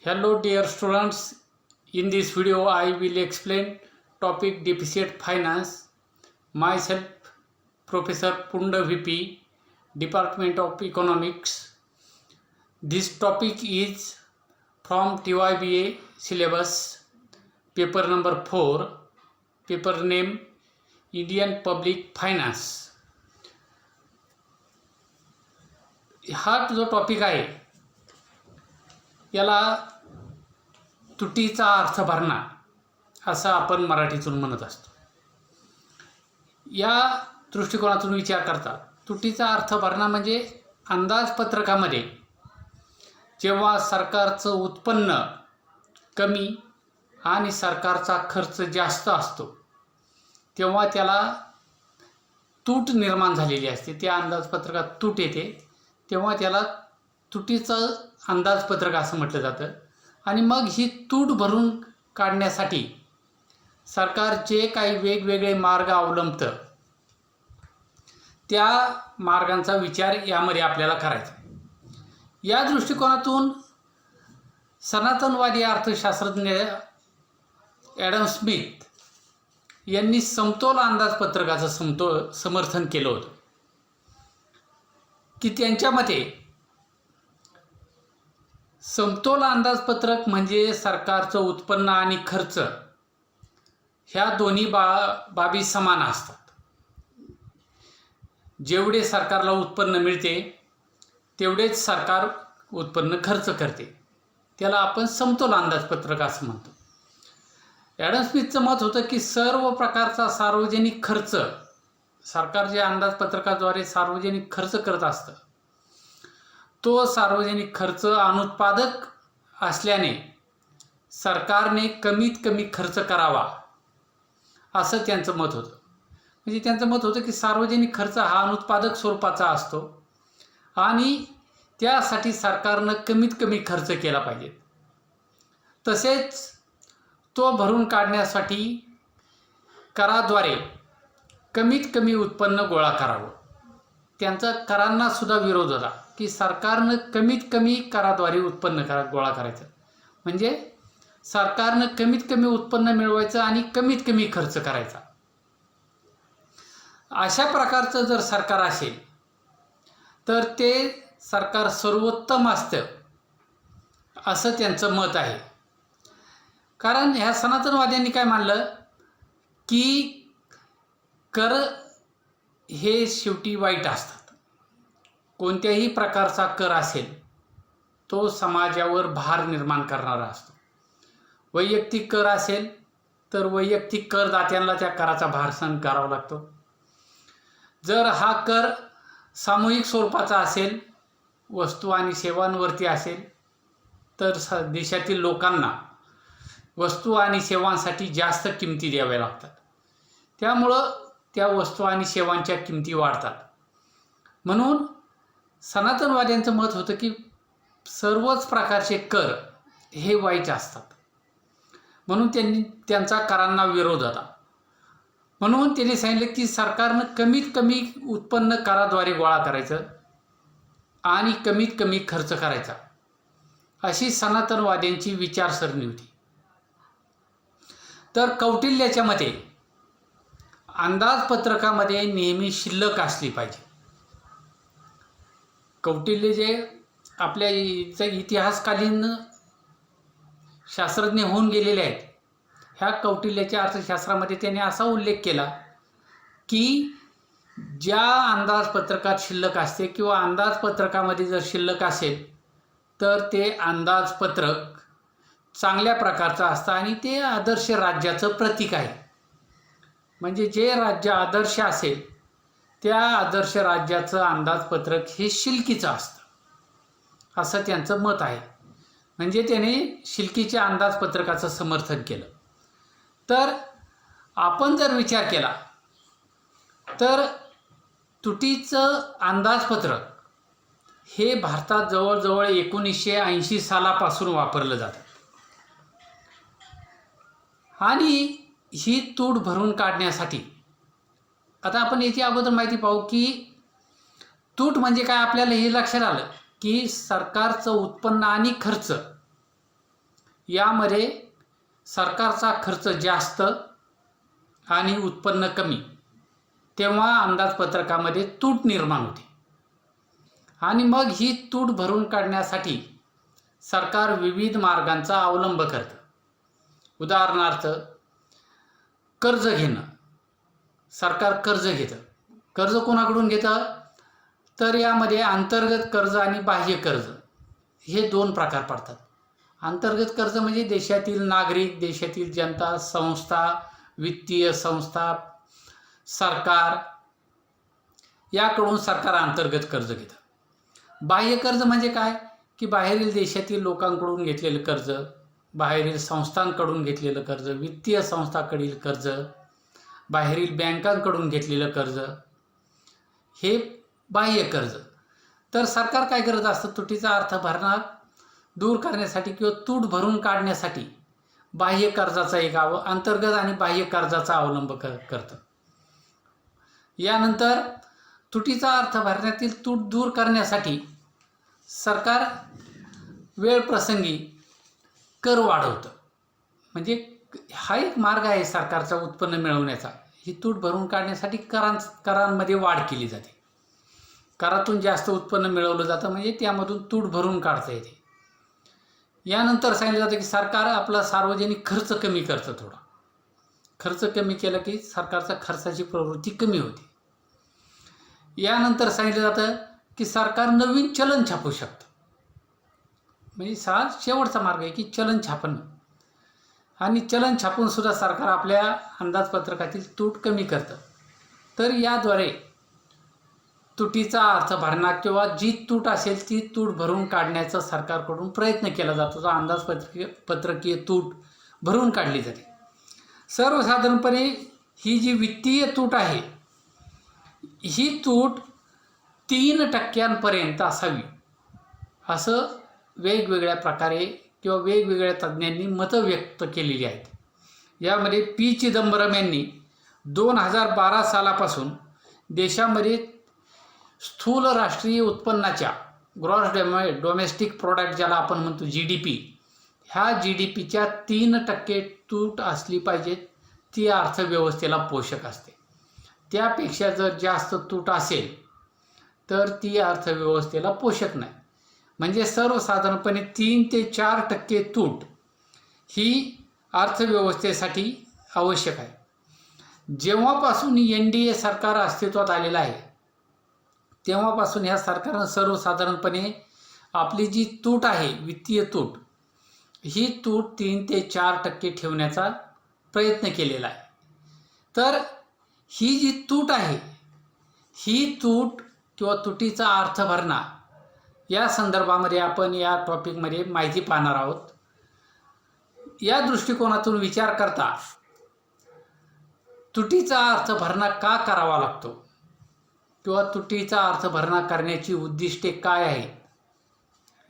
Hello dear students, in this video I will explain topic deficit finance. Myself Professor Punda VP, Department of Economics. This topic is from TYBA syllabus, paper number 4, paper name Indian Public Finance. हा जो topic आहे याला तुटीचा अर्थ भरणा असं आपण मराठीतून म्हणत असतो. या दृष्टिकोनातून विचार करता तुटीचा अर्थ भरणा म्हणजे अंदाजपत्रकामध्ये जेव्हा सरकारचं उत्पन्न कमी आणि सरकारचा खर्च जास्त असतो तेव्हा त्याला तूट निर्माण झालेली असते. त्या अंदाजपत्रकात तूट येते तेव्हा त्याला तुटीचं अंदाजपत्रक असं म्हटलं जातं. आणि मग ही तूट भरून काढण्यासाठी सरकार जे काही वेगवेगळे मार्ग अवलंबतं त्या मार्गांचा विचार यामध्ये आपल्याला करायचा. या दृष्टिकोनातून सनातनवादी अर्थशास्त्रज्ञ ॲडम स्मिथ यांनी समतोल अंदाजपत्रकाचं समर्थन केलं होतं की त्यांच्या मते समतोल अंदाजपत्रक म्हणजे सरकारचं उत्पन्न आणि खर्च ह्या दोन्ही बाबी समान असतात. जेवढे सरकारला उत्पन्न मिळते तेवढेच सरकार उत्पन्न खर्च करते. त्याला आपण समतोल अंदाजपत्रक असं म्हणतो. ॲडम स्मिथचं मत होतं की सर्व प्रकारचा सार्वजनिक खर्च सरकार जे अंदाजपत्रकाद्वारे सार्वजनिक खर्च करत असतं तो सार्वजनिक खर्च अनुत्पादक असल्याने सरकारने कमीत कमी खर्च करावा असं त्यांचं मत होतं. म्हणजे त्यांचं मत होतं की सार्वजनिक खर्च हा अनुत्पादक स्वरूपाचा असतो आणि त्यासाठी सरकारनं कमीत कमी खर्च केला पाहिजे. तसेच तो भरून काढण्यासाठी कराद्वारे कमीत कमी उत्पन्न गोळा करावं. त्यांचा करांना सुद्धा विरोध होता की सरकारनं कमीत कमी कराद्वारे उत्पन्न गोळा करायचं. म्हणजे सरकारनं कमीत कमी उत्पन्न मिळवायचं आणि कमीत कमी खर्च करायचा. अशा प्रकारचं जर सरकार असेल तर ते सरकार सर्वोत्तम असतं असं त्यांचं मत आहे. कारण ह्या सनातनवाद्यांनी काय मानलं की कर हे शेवटी वाईट असतात. कोणत्याही प्रकारचा कर असेल तो समाजावर भार निर्माण करणारा असतो. वैयक्तिक कर असेल तर वैयक्तिक करदात्यांना त्या कराचा भार सहन करावा लागतो. जर हा कर सामूहिक स्वरूपाचा असेल, वस्तू आणि सेवांवरती असेल तर देशातील लोकांना वस्तू आणि सेवांसाठी जास्त किमती द्याव्या लागतात. त्यामुळं त्या वस्तू आणि सेवांच्या किमती वाढतात. म्हणून सनातनवाद्यांचं मत होतं की सर्वच प्रकारचे कर हे वाईट असतात. म्हणून त्यांचा करांना विरोध होता. म्हणून त्यांनी सांगितलं की सरकारनं कमीत कमी उत्पन्न कराद्वारे गोळा करायचं आणि कमीत कमी खर्च करायचा अशी सनातनवाद्यांची विचारसरणी होती. तर कौटिल्याच्या मते अंदाजपत्रकामध्ये नेहमी शिल्लक असली पाहिजे. कौटिल्य जे आपल्या इतिहासकालीन शास्त्रज्ञ होऊन गेलेले आहेत, ह्या कौटिल्याच्या अर्थशास्त्रामध्ये त्याने असा उल्लेख केला की ज्या अंदाजपत्रकात शिल्लक असते किंवा अंदाजपत्रकामध्ये जर शिल्लक असेल तर ते अंदाजपत्रक चांगल्या प्रकारचं असतं आणि ते आदर्श राज्याचं प्रतीक आहे. म्हणजे जे राज्य आदर्श असेल त्या आदर्श राज्याचं अंदाजपत्रक हे शिल्कीचं असतं असं त्यांचं मत आहे. म्हणजे त्याने शिल्कीच्या अंदाजपत्रकाचं समर्थन केलं. तर आपण जर विचार केला तर तुटीचं अंदाजपत्रक हे भारतात जवळजवळ 1980 सालापासून वापरलं जातं. आणि ही तूट भरून काढण्यासाठी आता आपण याची अगोदर माहिती पाहू की तूट म्हणजे काय. आपल्याला हे लक्षात आलं की सरकारचं उत्पन्न आणि खर्च यामध्ये सरकारचा खर्च जास्त आणि उत्पन्न कमी, तेव्हा अंदाजपत्रकामध्ये तूट निर्माण होते. आणि मग ही तूट भरून काढण्यासाठी सरकार विविध मार्गांचा अवलंब करतं. उदाहरणार्थ, कर्ज घेणं. सरकार कर्ज घेतं. कर्ज कोणाकडून घेतं? तर यामध्ये अंतर्गत कर्ज आणि बाह्य कर्ज हे दोन प्रकार पडतात. अंतर्गत कर्ज म्हणजे देशातील नागरिक, देशातील जनता, संस्था, वित्तीय संस्था, सरकार याकडून सरकार अंतर्गत कर्ज घेतं. बाह्य कर्ज म्हणजे काय की बाहेरील देशातील लोकांकडून घेतलेलं कर्ज, बाहेरील संस्थांकडून घेतलेलं कर्ज, वित्तीय संस्थांकडील कर्ज, बाहेरील बँकांकडून घेतलेलं कर्ज, हे बाह्य कर्ज. तर सरकार काय करत असतं? तुटीचा अर्थ भरणा दूर करण्यासाठी किंवा तूट भरून काढण्यासाठी बाह्य कर्जाचा अंतर्गत आणि बाह्य कर्जाचा अवलंब करतं. यानंतर तुटीचा अर्थ भरण्यातील तूट दूर करण्यासाठी सरकार वेळ प्रसंगी कर वाढवतं. म्हणजे हा एक मार्ग आहे सरकारचा उत्पन्न मिळवण्याचा. ही तूट भरून काढण्यासाठी करांमध्ये वाढ केली जाते. करातून जास्त उत्पन्न मिळवलं जातं, म्हणजे त्यामधून तूट भरून काढता येते. यानंतर सांगितलं जातं की सरकार आपला सार्वजनिक खर्च कमी करतं. थोडा खर्च कमी केला की सरकारचा खर्चाची प्रवृत्ती कमी होते. यानंतर सांगितलं जातं की सरकार नवीन चलन छापू शकतं. म्हणजे शेवटचा मार्ग आहे की चलन छापणं. आणि चलन छापून सुद्धा सरकार आपल्या अंदाजपत्रकातील तूट कमी करतं. तर याद्वारे तुटीचा अर्थ भरणा किंवा जी तूट असेल ती तूट भरून काढण्याचा सरकारकडून प्रयत्न केला जातो. तो अंदाजपत्रकीय तूट भरून काढली जाते. सर्वसाधारणपणे ही जी वित्तीय तूट आहे ही तूट 3% असावी, असं वेगवेगळ्या प्रकारे किंवा वेगवेगळ्या तज्ज्ञांनी मतं व्यक्त केलेली आहेत. यामध्ये पी. चिदंबरम यांनी 2012 सालापासून देशामध्ये स्थूल राष्ट्रीय उत्पन्नाच्या ग्रॉस डोमेस्टिक प्रोडक्ट ज्याला आपण म्हणतो GDP, ह्या GDPच्या 3% तूट असली पाहिजे. ती अर्थव्यवस्थेला पोषक असते. त्यापेक्षा जर जास्त तूट असेल तर ती अर्थव्यवस्थेला पोषक नाही. म्हणजे सर्वसाधारणपणे 3 ते 4% तूट ही अर्थव्यवस्थेसाठी आवश्यक आहे. जेव्हापासून NDA सरकार अस्तित्वात आलेलं आहे तेव्हापासून ह्या सरकारनं सर्वसाधारणपणे आपली जी तूट आहे वित्तीय तूट, ही तूट 3 ते 4% ठेवण्याचा प्रयत्न केलेला आहे. तर ही जी तूट आहे ही तूट किंवा तुटीचा अर्थ भरणा या संदर्भामध्ये आपण या टॉपिकमध्ये माहिती पाहणार आहोत. या दृष्टिकोनातून विचार करता तुटीचा अर्थ भरणा का करावा लागतो किंवा तुटीचा अर्थ भरणा करण्याची उद्दिष्टे काय आहेत,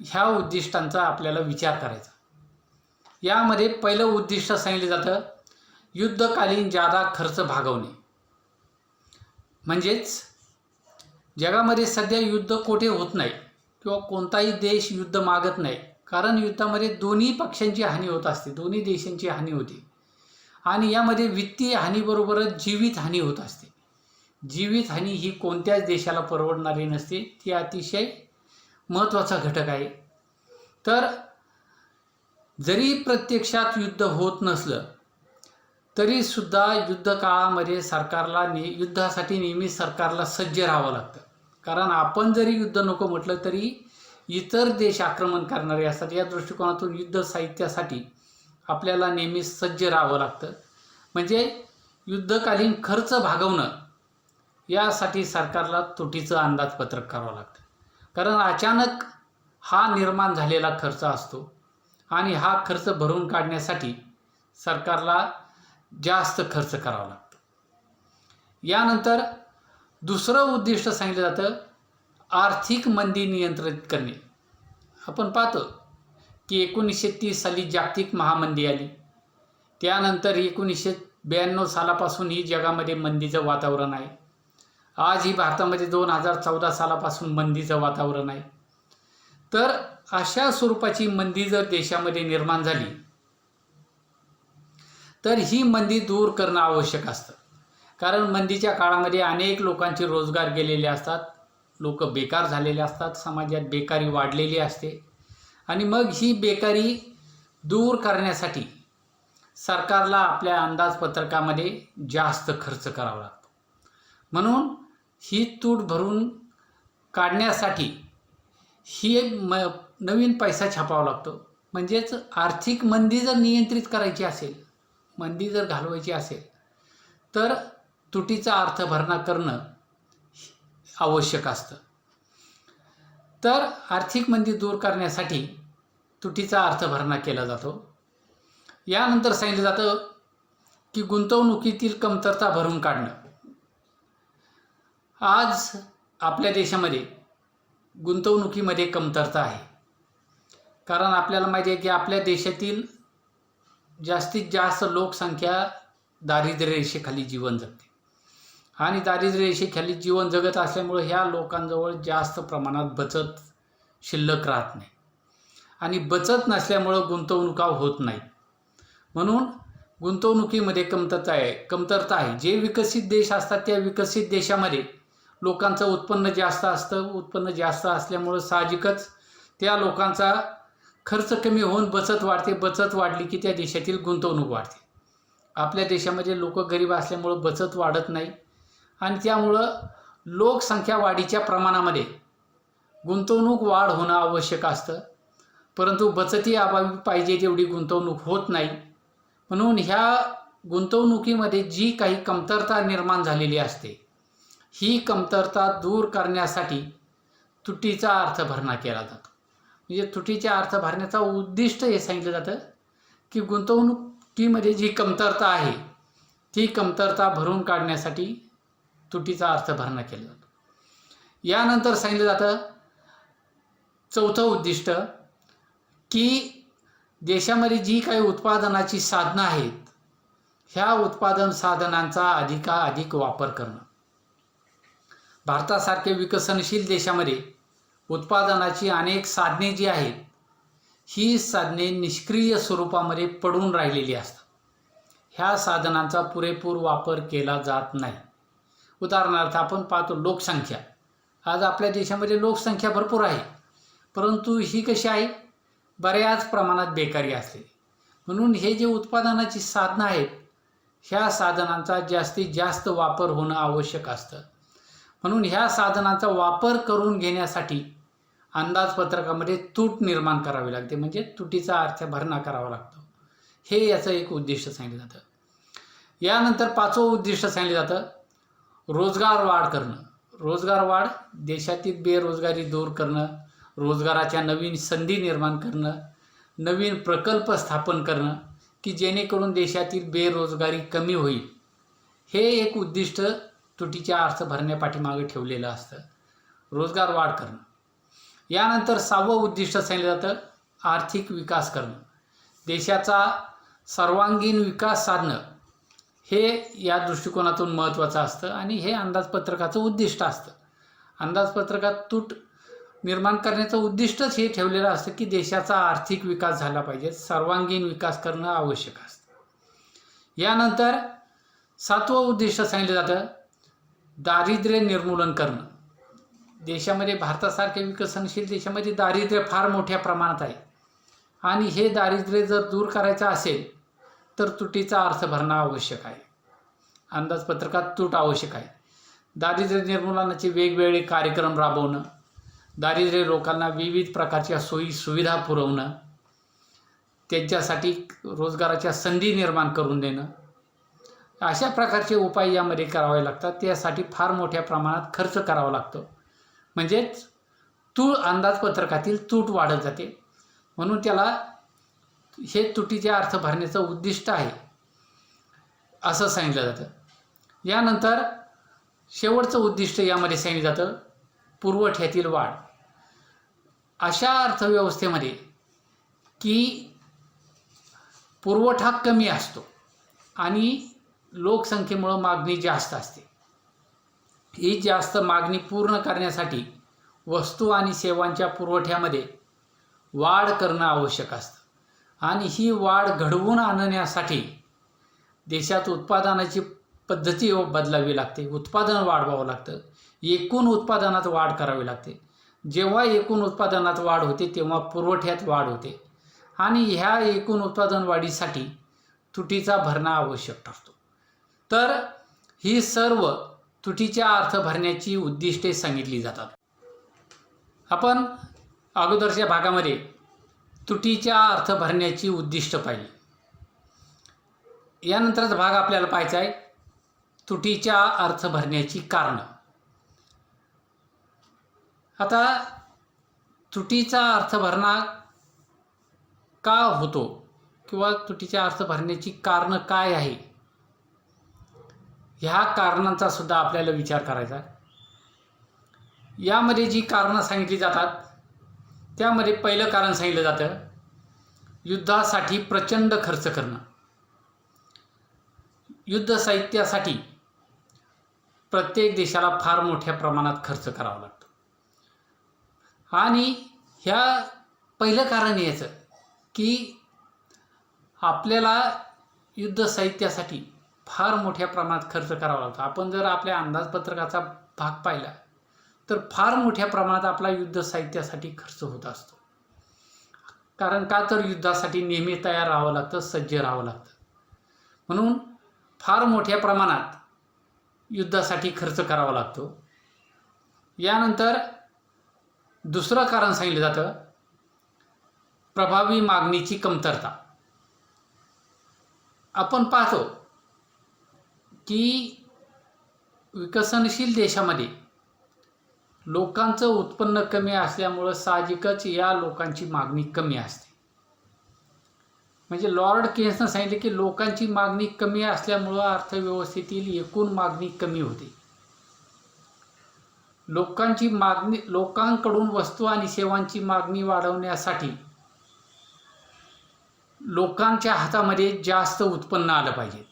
ह्या उद्दिष्टांचा आपल्याला विचार करायचा. यामध्ये पहिलं उद्दिष्ट सांगितलं जातं युद्धकालीन जादा खर्च भागवणे. म्हणजेच जगामध्ये सध्या युद्ध कोठे होत नाही किंवा कोणताही देश युद्ध मागत नाही, कारण युद्धामध्ये दोन्ही पक्षांची हानी होत असते, दोन्ही देशांची हानी होते. आणि यामध्ये वित्तीय हानीबरोबरच जीवित हानी होत असते. जीवित हानी ही कोणत्याच देशाला परवडणारी नसते. ती अतिशय महत्त्वाचा घटक आहे. तर जरी प्रत्यक्षात युद्ध होत नसलं तरीसुद्धा युद्धकाळामध्ये युद्धासाठी नेहमी सरकारला सज्ज राहावं लागतं. कारण आपण जरी युद्ध नको म्हटलं तरी इतर देश आक्रमण करणारे असतात. या दृष्टिकोनातून युद्ध साहित्यासाठी आपल्याला नेहमी सज्ज राहावं लागतं. म्हणजे युद्धकालीन खर्च भागवणं यासाठी सरकारला तुटीचं अंदाजपत्रक करावं लागतं. कारण अचानक हा निर्माण झालेला खर्च असतो आणि हा खर्च भरून काढण्यासाठी सरकारला जास्त खर्च करावा लागतो. यानंतर दुसरं उद्दिष्ट सांगितलं जातं आर्थिक मंदी नियंत्रित करणे. आपण पाहतो की 1930 साली जागतिक महामंदी आली. त्यानंतर 1992 सालापासून ही जगामध्ये मंदीचं वातावरण आहे. आज ही भारतामध्ये 2014 सालापासून मंदीचं वातावरण आहे. तर अशा स्वरूपाची मंदी जर देशामध्ये निर्माण झाली तर ही मंदी दूर करणं आवश्यक असतं. कारण मंदीच्या काळामध्ये अनेक लोकांचे रोजगार गेलेले असतात, लोक बेकार झालेले असतात, समाजात बेकारी वाढलेली असते आणि मग ही बेकारी दूर करण्यासाठी सरकारला आपल्या अंदाजपत्रकामध्ये जास्त खर्च करावा लागतो. म्हणून ही तूट भरून काढण्यासाठी ही नवीन पैसा छापावा लागतो. म्हणजेच आर्थिक मंदी जर नियंत्रित करायची असेल, मंदी जर घालवायची असेल तर तुटीचा अर्थभरणा करणं आवश्यक असतं. तर आर्थिक मंदी दूर करण्यासाठी तुटीचा अर्थभरणा केला जातो. यानंतर सांगितलं जातं की गुंतवणुकीतील कमतरता भरून काढणं. आज आपल्या देशामध्ये गुंतवणुकीमध्ये कमतरता आहे. कारण आपल्याला माहिती आहे की आपल्या देशातील जास्तीत जास्त लोकसंख्या दारिद्र्य रेषेखाली जीवन जगते आणि दारिद्र्य रेषेखाली जीवन जगत असल्यामुळे ह्या लोकांजवळ जास्त प्रमाणात बचत शिल्लक राहत नाही आणि बचत नसल्यामुळं गुंतवणुका होत नाहीत. म्हणून गुंतवणुकीमध्ये कमतरता आहे. जे विकसित देश असतात त्या विकसित देशामध्ये लोकांचं उत्पन्न जास्त असतं. उत्पन्न जास्त असल्यामुळं साहजिकच त्या लोकांचा खर्च कमी होऊन बचत वाढते. बचत वाढली की त्या देशातील गुंतवणूक वाढते. आपल्या देशामध्ये लोक गरीब असल्यामुळं बचत वाढत नाही आणि त्यामुळं लोकसंख्या वाढीच्या प्रमाणामध्ये गुंतवणूक वाढ होणं आवश्यक असतं. परंतु बचती अभावी पाहिजे तेवढी गुंतवणूक होत नाही. म्हणून ह्या गुंतवणुकीमध्ये जी काही कमतरता निर्माण झालेली असते ही कमतरता दूर करण्यासाठी तुटीचा अर्थभरणा केला जातो. म्हणजे तुटीच्या अर्थभरण्याचा उद्दिष्ट हे सांगितलं जातं की गुंतवणुकीमध्ये जी कमतरता आहे ती कमतरता भरून काढण्यासाठी तुटीचा अर्थभरणा केला जातो. यानंतर सांगितलं जातं चौथं उद्दिष्ट की देशामध्ये जी काही उत्पादनाची साधनं आहेत ह्या उत्पादन साधनांचा अधिकाधिक वापर करणं. भारतासारख्या विकसनशील देशामध्ये उत्पादनाची अनेक साधने जी आहेत ही साधने निष्क्रिय स्वरूपामध्ये पडून राहिलेली असतात. ह्या साधनांचा पुरेपूर वापर केला जात नाही. उदाहरणार्थ आपण पाहतो लोकसंख्या. आज आपल्या देशामध्ये लोकसंख्या भरपूर आहे परंतु ही कशी आहे, बऱ्याच प्रमाणात बेकारी असते. म्हणून हे जे उत्पादनाची साधनं आहेत ह्या साधनांचा जास्तीत जास्त वापर होणं आवश्यक असतं. म्हणून ह्या साधनांचा वापर करून घेण्यासाठी अंदाजपत्रकामध्ये तूट निर्माण करावी लागते. म्हणजे तुटीचा अर्थभरणा करावा लागतो. हे याचं एक उद्दिष्ट सांगितलं जातं. यानंतर पाचवं उद्दिष्ट सांगितलं जातं रोजगार वाढ करणं. रोजगार वाढ देशातील बेरोजगारी दूर करणं, रोजगाराच्या नवीन संधी निर्माण करणं, नवीन प्रकल्प स्थापन करणं की जेणेकरून देशातील बेरोजगारी कमी होईल. हे एक उद्दिष्ट तुटीच्या अर्थभरण्यापाठीमागे ठेवलेलं असतं, रोजगार वाढ करणं. यानंतर सहावं उद्दिष्ट सांगितलं जातं आर्थिक विकास करणं. देशाचा सर्वांगीण विकास साधणं हे या दृष्टिकोनातून महत्त्वाचं असतं आणि हे अंदाजपत्रकाचं उद्दिष्ट असतं. अंदाजपत्रकात तूट निर्माण करण्याचं उद्दिष्टच हे ठेवलेलं असतं की देशाचा आर्थिक विकास झाला पाहिजे, सर्वांगीण विकास करणं आवश्यक असतं. यानंतर सातवं उद्दिष्ट सांगितलं जातं दारिद्र्य निर्मूलन करणं. देशामध्ये भारतासारख्या विकसनशील देशामध्ये दारिद्र्य फार मोठ्या प्रमाणात आहे आणि हे दारिद्र्य जर दूर करायचं असेल तर तुटीचा अर्थभरणा आवश्यक आहे. अंदाजपत्रकात तूट आवश्यक आहे. दारिद्र्य निर्मूलनाचे वेगवेगळे कार्यक्रम राबवणं, दारिद्र्य लोकांना विविध प्रकारच्या सोयी सुविधा पुरवणं, त्यांच्यासाठी रोजगाराच्या संधी निर्माण करून देणं, अशा प्रकारचे उपाय यामध्ये करावे लागतात. त्यासाठी फार मोठ्या प्रमाणात खर्च करावा लागतो. म्हणजेच अंदाजपत्रकातील तूट वाढत जाते. म्हणून त्याला हे तुटीचे अर्थ भरण्याचं उद्दिष्ट आहे असं सांगितलं जातं. यानंतर शेवटचं उद्दिष्ट यामध्ये सांगितलं जातं पुरवठ्यातील वाढ. अशा अर्थव्यवस्थेमध्ये की पुरवठा कमी असतो आणि लोकसंख्येमुळं मागणी जास्त असते. ही जास्त मागणी पूर्ण करण्यासाठी वस्तू आणि सेवांच्या पुरवठ्यामध्ये वाढ करणं आवश्यक असतं आणि ही वाढ घडवून आणण्यासाठी देशात उत्पादनाची पद्धती बदलावी लागते, उत्पादन वाढवावं लागतं, एकूण उत्पादनात वाढ करावी लागते. जेव्हा एकूण उत्पादनात वाढ होते तेव्हा पुरवठ्यात वाढ होते आणि ह्या एकूण उत्पादन वाढीसाठी तुटीचा भरणा आवश्यक ठरतो. तर ही सर्व तुटीच्या अर्थ भरण्याची उद्दिष्टे सांगितली जातात. आपण अगोदरच्या भागामध्ये तुटीच्या अर्थ भरण्याची उद्दिष्ट पाहिली. यानंतरचा भाग आपल्याला पाहायचा आहे तुटीच्या अर्थ भरण्याची कारणं. आता तुटीचा अर्थ भरणा का होतो किंवा तुटीच्या अर्थ भरण्याची कारणं काय आहे, ह्या कारणांचा सुद्धा आपल्याला विचार करायचा आहे. यामध्ये जी कारणं सांगितली जातात त्यामध्ये पहिलं कारण सांगितलं जातं युद्धासाठी प्रचंड खर्च करणं. युद्ध साहित्यासाठी प्रत्येक देशाला फार मोठ्या प्रमाणात खर्च करावा लागतो आणि ह्या पहिलं कारण याचं की आपल्याला युद्ध साहित्यासाठी फार मोठ्या प्रमाणात खर्च करावा लागतो. आपण जर आपल्या अंदाजपत्रकाचा भाग पाहिला तर फार मोठ्या प्रमाणात आपला युद्ध साहित्यासाठी खर्च होत असतो. कारण का तर युद्धासाठी नेहमी तयार राहावं लागतं, सज्ज राहावं लागतं. म्हणून फार मोठ्या प्रमाणात युद्धासाठी खर्च करावा लागतो. यानंतर दुसरं कारण सांगितलं जातं प्रभावी मागणीची कमतरता. आपण पाहतो की विकसनशील देशामध्ये लोकांचं उत्पन्न कमी असल्यामुळं साहजिकच या लोकांची मागणी कमी असते. म्हणजे लॉर्ड केन्सनं सांगितले की लोकांची मागणी कमी असल्यामुळं अर्थव्यवस्थेतील एकूण मागणी कमी होते. लोकांकडून वस्तू आणि सेवांची मागणी वाढवण्यासाठी लोकांच्या हातामध्ये जास्त उत्पन्न आलं पाहिजे.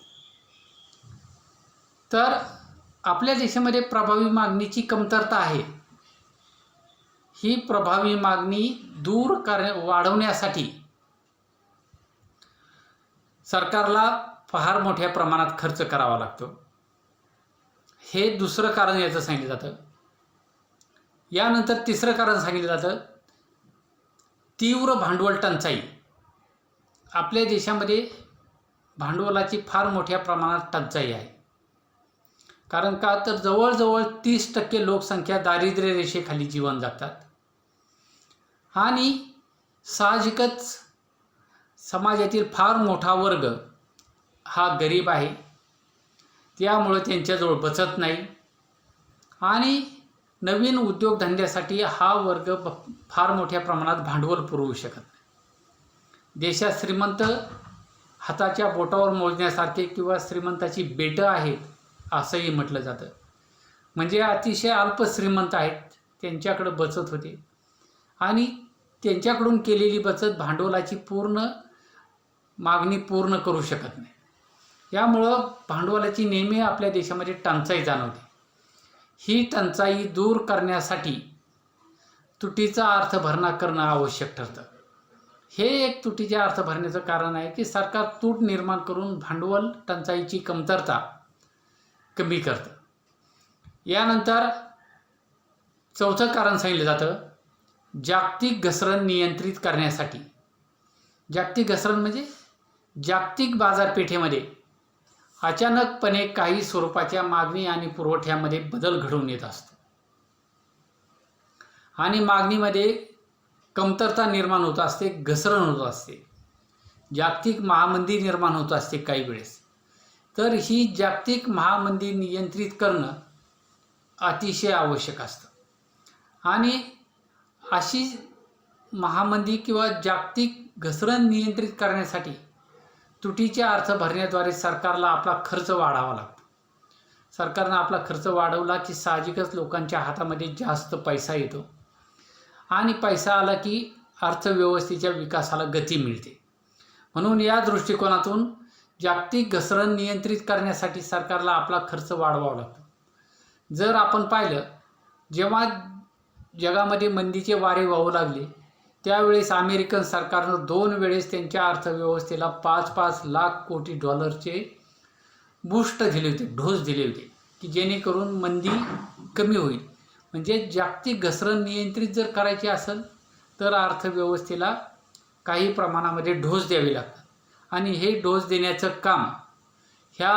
तर आपल्या देशामध्ये प्रभावी मागणीची कमतरता आहे. ही प्रभावी मागणी वाढवण्यासाठी सरकारला फार मोठ्या प्रमाणात खर्च करावा लागतो. हे दुसरं कारण याचं सांगितलं जातं. यानंतर तिसरं कारण सांगितलं जातं तीव्र भांडवल टंचाई. आपल्या देशामध्ये भांडवलाची फार मोठ्या प्रमाणात टंचाई आहे. कारण का तर जवळजवळ 30% लोकसंख्या दारिद्र्य रेषेखाली जीवन जगतात आणि साहजिकच समाजातील फार मोठा वर्ग हा गरीब आहे. त्यामुळे त्यांच्याजवळ बचत नाही आणि नवीन उद्योगधंद्यासाठी हा वर्ग फार मोठ्या प्रमाणात भांडवल पुरवू शकत नाही. देशात श्रीमंत हाताच्या बोटावर मोजण्यासारखे किंवा श्रीमंताची बेटं आहेत असंही म्हटलं जातं. म्हणजे अतिशय अल्प श्रीमंत आहेत, त्यांच्याकडे बचत होते आणि त्यांच्याकडून केलेली बचत भांडवलाची मागणी पूर्ण करू शकत नाही. यामुळं भांडवलाची नेहमी आपल्या देशामध्ये टंचाई जाणवते. ही टंचाई दूर करण्यासाठी तुटीचा अर्थ भरणा करणं आवश्यक ठरतं. हे एक तुटीच्या अर्थ भरण्याचं कारण आहे की सरकार तूट निर्माण करून भांडवल टंचाईची कमतरता कमी करतं. यानंतर चौथं कारण सांगितलं जातं जागतिक घसरण नियंत्रित करण्यासाठी. जागतिक घसरण म्हणजे जागतिक बाजारपेठेमध्ये अचानकपणे काही स्वरूपाच्या मागणी आणि पुरवठ्यामध्ये बदल घडून येत असतो आणि मागणीमध्ये कमतरता निर्माण होत असते, घसरण होत असते, जागतिक महामंदी निर्माण होत असते काही वेळेस. तर ही जागतिक महामंदी नियंत्रित करणं अतिशय आवश्यक असतं आणि अशी महामंदी किंवा जागतिक घसरण नियंत्रित करण्यासाठी तुटीच्या अर्थ भरण्याद्वारे सरकारला आपला खर्च वाढवावा लागतो. सरकारनं आपला खर्च वाढवला की साहजिकच लोकांच्या हातामध्ये जास्त पैसा येतो आणि पैसा आला की अर्थव्यवस्थेच्या विकासाला गती मिळते. म्हणून या दृष्टिकोनातून जागतिक घसरण नियंत्रित करण्यासाठी सरकारला आपला खर्च वाढवावा लागतो. जर आपण पाहिलं जेव्हा जगामध्ये मंदीचे वारे वाहू लागले त्यावेळेस अमेरिकन सरकारनं 2 वेळेस त्यांच्या अर्थव्यवस्थेला 5-5 लाख कोटी डॉलरचे बूस्ट दिले होते, डोस दिले होते, की जेणेकरून मंदी कमी होईल. म्हणजे जागतिक घसरण नियंत्रित जर करायची असेल तर अर्थव्यवस्थेला काही प्रमाणामध्ये डोस द्यावे लागतात आणि हे डोस देण्याचं काम ह्या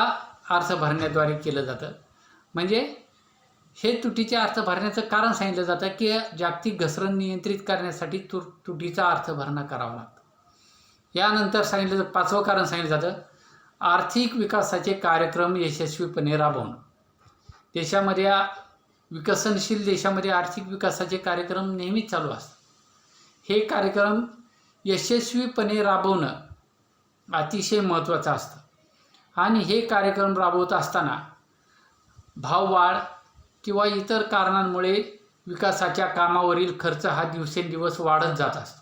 अर्थ भरण्याद्वारे केलं जातं. म्हणजे हे तुटीचे अर्थ भरण्याचं कारण सांगितलं जातं की जागतिक घसरण नियंत्रित करण्यासाठी तुटीचा अर्थ भरणा करावा लागतो. यानंतर सांगितलं 5वं कारण सांगितलं जातं आर्थिक विकासाचे कार्यक्रम यशस्वीपणे राबवणं. देशामध्ये विकसनशील देशामध्ये आर्थिक विकासाचे कार्यक्रम नेहमीच चालू असतात. हे कार्यक्रम यशस्वीपणे राबवणं अतिशय महत्त्वाचं असतं आणि हे कार्यक्रम राबवत असताना भाववाढ किंवा इतर कारणांमुळे विकासाच्या कामावरील खर्च हा दिवसेंदिवस वाढत जात असतो.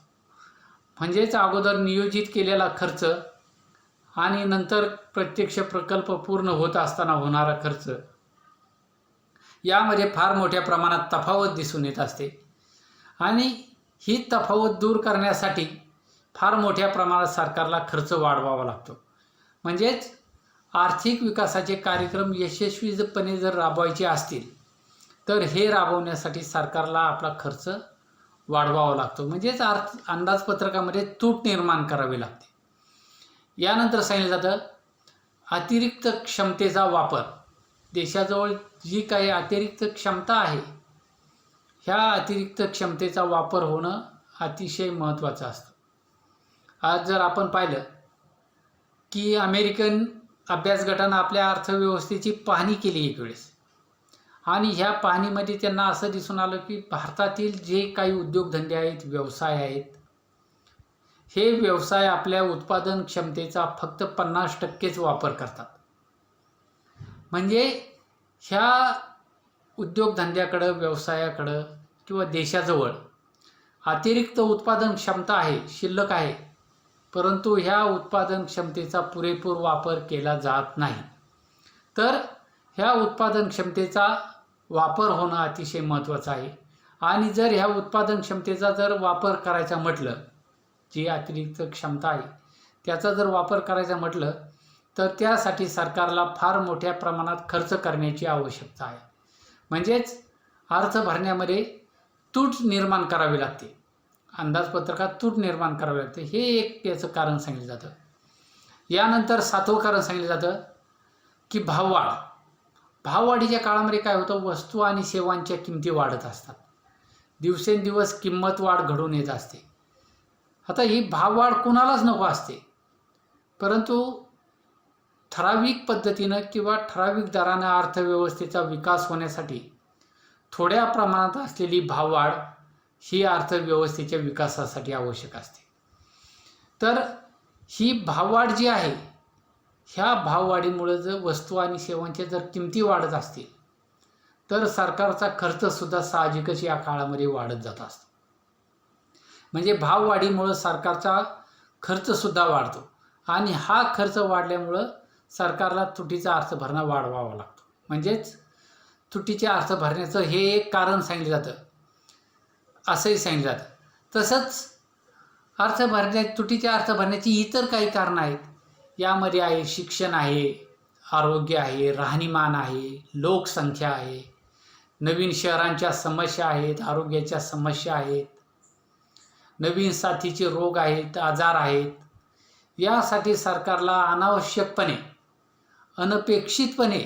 म्हणजेच अगोदर नियोजित केलेला खर्च आणि नंतर प्रत्यक्ष प्रकल्प पूर्ण होत असताना होणारा खर्च यामध्ये फार मोठ्या प्रमाणात तफावत दिसून येत असते आणि ही तफावत दूर करण्यासाठी फार मोठ्या प्रमाणात सरकारला खर्च वाढवावा लागतो. म्हणजेच आर्थिक विकासाचे कार्यक्रम यशस्वीपणे जर राबवायचे असतील तर हे राबवण्यासाठी सरकारला आपला खर्च वाढवावा लागतो. म्हणजेच अंदाजपत्रकामध्ये तूट निर्माण करावी लागते. यानंतर सांगितलं जातं अतिरिक्त क्षमतेचा वापर. देशाजवळ जी काही अतिरिक्त क्षमता आहे ह्या अतिरिक्त क्षमतेचा वापर होणं अतिशय महत्त्वाचं असतं. आज जर आपण पाहिलं की अमेरिकन अभ्यास गटानं आपल्या अर्थव्यवस्थेची पाहणी केली एक वेळेस आणि ह्या पाहणीमध्ये त्यांना असं दिसून आलं की भारतातील जे काही उद्योगधंदे आहेत, व्यवसाय आहेत, हे व्यवसाय आपल्या उत्पादन क्षमतेचा फक्त 50%च वापर करतात. म्हणजे ह्या उद्योगधंद्याकडं, व्यवसायाकडं किंवा देशाजवळ अतिरिक्त उत्पादन क्षमता आहे, शिल्लक आहे, परंतु ह्या उत्पादन क्षमतेचा पुरेपूर वापर केला जात नाही. तर ह्या उत्पादन क्षमतेचा वापर होणं अतिशय महत्त्वाचं आहे आणि जर ह्या उत्पादन क्षमतेचा जर वापर करायचा म्हटलं, जी अतिरिक्त क्षमता आहे त्याचा जर वापर करायचा म्हटलं तर त्यासाठी सरकारला फार मोठ्या प्रमाणात खर्च करण्याची आवश्यकता आहे. म्हणजेच अर्थ भरण्यामध्ये तूट निर्माण करावी लागते, अंदाजपत्रकात तूट निर्माण करावी लागते. हे एक याचं कारण सांगितलं जातं. यानंतर 7वं कारण सांगितलं जातं की भाववाढ. भाववाढीच्या काळामध्ये काय होतं, वस्तू आणि सेवांच्या किमती वाढत असतात, दिवसेंदिवस किंमत वाढ घडून येत असते. आता ही भाववाढ कुणालाच नको असते, परंतु ठराविक पद्धतीनं किंवा ठराविक दरानं अर्थव्यवस्थेचा विकास होण्यासाठी थोड्या प्रमाणात असलेली भाववाढ ही अर्थव्यवस्थेच्या विकासासाठी आवश्यक असते. तर ही भाववाढ जी आहे ह्या भाववाढीमुळे जर वस्तू आणि सेवांच्या जर किमती वाढत असतील तर सरकारचा खर्चसुद्धा साहजिकच या काळामध्ये वाढत जात असतो. म्हणजे भाववाढीमुळं सरकारचा खर्चसुद्धा वाढतो आणि हा खर्च वाढल्यामुळं सरकारला तुटीचा अर्थ भरणा वाढवावा लागतो. म्हणजेच तुटीच्या अर्थ भरण्याचं हे एक कारण सांगितलं जातं, असंही सांगितलं जातं. तसंच तुटीच्या अर्थ भरण्याची इतर काही कारणं आहेत. यामध्ये आहे शिक्षण आहे, आरोग्य आहे, राहणीमान आहे, लोकसंख्या आहे, नवीन शहरांच्या समस्या आहेत, आरोग्याच्या समस्या आहेत, नवीन साथीचे रोग आहेत, आजार आहेत. यासाठी सरकारला अनावश्यकपणे, अनपेक्षितपणे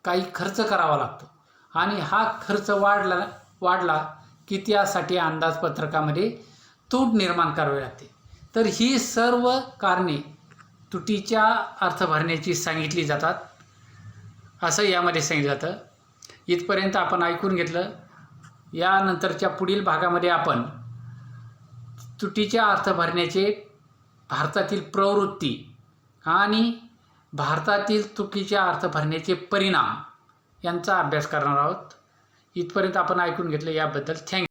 काही खर्च करावा लागतो आणि हा खर्च वाढला की त्यासाठी अंदाजपत्रकामध्ये तूट निर्माण करावी लागते. तर ही सर्व कारणे तुटीच्या अर्थ भरण्याची सांगितली जातात असं यामध्ये सांगितलं जातं. इथपर्यंत आपण ऐकून घेतलं. यानंतरच्या पुढील भागामध्ये आपण तुटीच्या अर्थ भरण्याचे भारतातील प्रवृत्ती आणि भारतातील तुटीच्या अर्थ भरण्याचे परिणाम यांचा अभ्यास करणार आहोत. इथपर्यंत आपण ऐकून घेतलं, याबद्दल थँक्यू.